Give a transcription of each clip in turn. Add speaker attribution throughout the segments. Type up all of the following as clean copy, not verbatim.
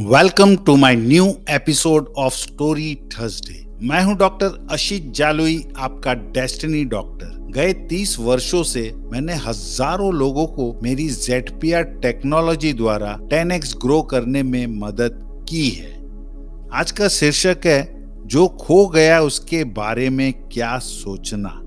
Speaker 1: Welcome to my new episode of story Thursday. मैं हूं doctor अशीत जालोई, आपका डेस्टिनी डॉक्टर। गए 30 वर्षों से मैंने हजारों लोगों को मेरी ZPR टेक्नोलॉजी द्वारा 10x ग्रो करने में मदद की है। आज का शीर्षक है जो खो गया उसके बारे में क्या सोचना।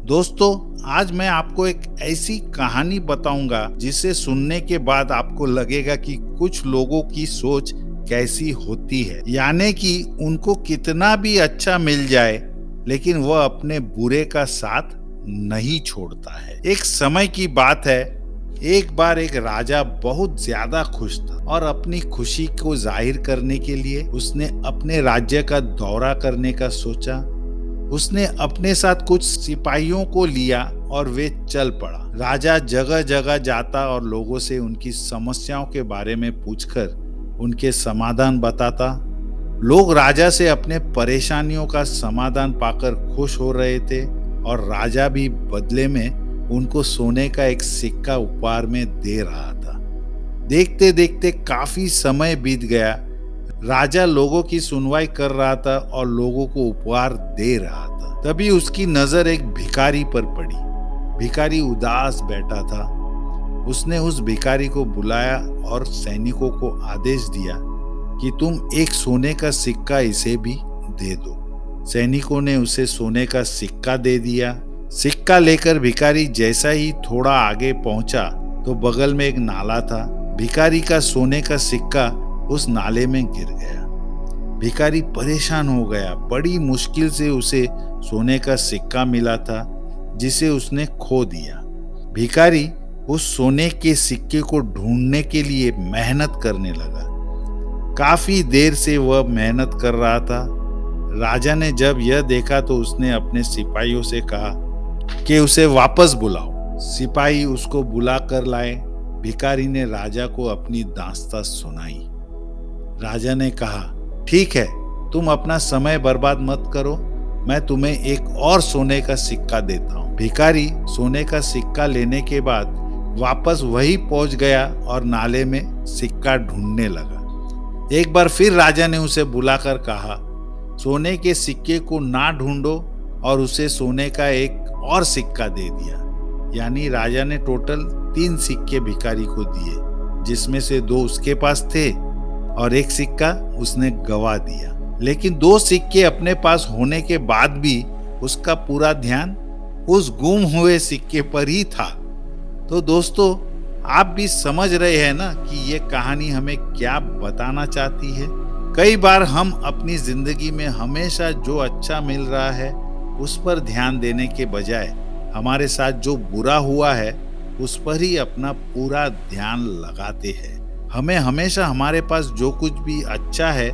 Speaker 1: दोस्तों, आज मैं आपको एक ऐसी कहानी बताऊंगा जिसे सुनने के बाद आपको लगेगा कि कुछ लोगों की सोच कैसी होती है, यानी कि उनको कितना भी अच्छा मिल जाए लेकिन वह अपने बुरे का साथ नहीं छोड़ता है। एक समय की बात है, एक बार एक राजा बहुत ज्यादा खुश था और अपनी खुशी को जाहिर करने के लिए उसने अपने राज्य का दौरा करने का सोचा। उसने अपने साथ कुछ सिपाहियों को लिया और वे चल पड़ा। राजा जगह जगह जाता और लोगों से उनकी समस्याओं के बारे में पूछकर उनके समाधान बताता। लोग राजा से अपने परेशानियों का समाधान पाकर खुश हो रहे थे और राजा भी बदले में उनको सोने का एक सिक्का उपहार में दे रहा था। देखते देखते काफी समय बीत गया। राजा लोगों की सुनवाई कर रहा था और लोगों को उपहार दे रहा था। तभी उसकी नजर एक भिखारी पर पड़ी। भिखारी उदास बैठा था। उसने उस भिखारी को बुलाया और सैनिकों को आदेश दिया कि तुम एक सोने का सिक्का इसे भी दे दो। सैनिकों ने उसे सोने का सिक्का दे दिया। सिक्का लेकर भिखारी जैसा ही थोड़ा आगे पहुंचा तो बगल में एक नाला था। भिखारी का सोने का सिक्का उस नाले में गिर गया। भिखारी परेशान हो गया। बड़ी मुश्किल से उसे सोने का सिक्का मिला था जिसे उसने खो दिया। भिखारी उस सोने के सिक्के को ढूंढने के लिए मेहनत करने लगा। काफी देर से वह मेहनत कर रहा था। राजा ने जब यह देखा तो उसने अपने सिपाहियों से कहा कि उसे वापस बुलाओ। सिपाही उसको बुला कर लाए। भिखारी ने राजा को अपनी दास्तान सुनाई। राजा ने कहा, ठीक है, तुम अपना समय बर्बाद मत करो, मैं तुम्हें एक और सोने का सिक्का देता हूँ। भिखारी सोने का सिक्का लेने के बाद वापस वही पहुंच गया और नाले में सिक्का ढूंढने लगा। एक बार फिर राजा ने उसे बुलाकर कहा, सोने के सिक्के को ना ढूंढो, और उसे सोने का एक और सिक्का दे दिया। यानी राजा ने टोटल 3 सिक्के भिखारी को दिए, जिसमें से 2 उसके पास थे और एक सिक्का उसने गवा दिया। लेकिन 2 सिक्के अपने पास होने के बाद भी उसका पूरा ध्यान उस गुम हुए सिक्के पर ही था। तो दोस्तों, आप भी समझ रहे हैं ना कि ये कहानी हमें क्या बताना चाहती है। कई बार हम अपनी जिंदगी में हमेशा जो अच्छा मिल रहा है उस पर ध्यान देने के बजाय हमारे साथ जो बुरा हुआ है उस पर ही अपना पूरा ध्यान लगाते हैं। हमें हमेशा हमारे पास जो कुछ भी अच्छा है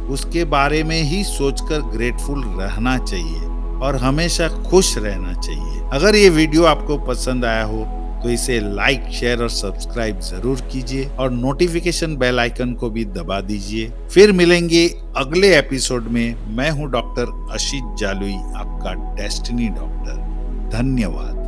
Speaker 1: उसके बारे में ही सोचकर ग्रेटफुल रहना चाहिए और हमेशा खुश रहना चाहिए। अगर ये वीडियो आपको पसंद आया हो तो इसे लाइक, शेयर और सब्सक्राइब जरूर कीजिए और नोटिफिकेशन बेल आइकन को भी दबा दीजिए। फिर मिलेंगे अगले एपिसोड में। मैं हूं डॉक्टर अशीत जालोई, आपका डेस्टिनी डॉक्टर। धन्यवाद।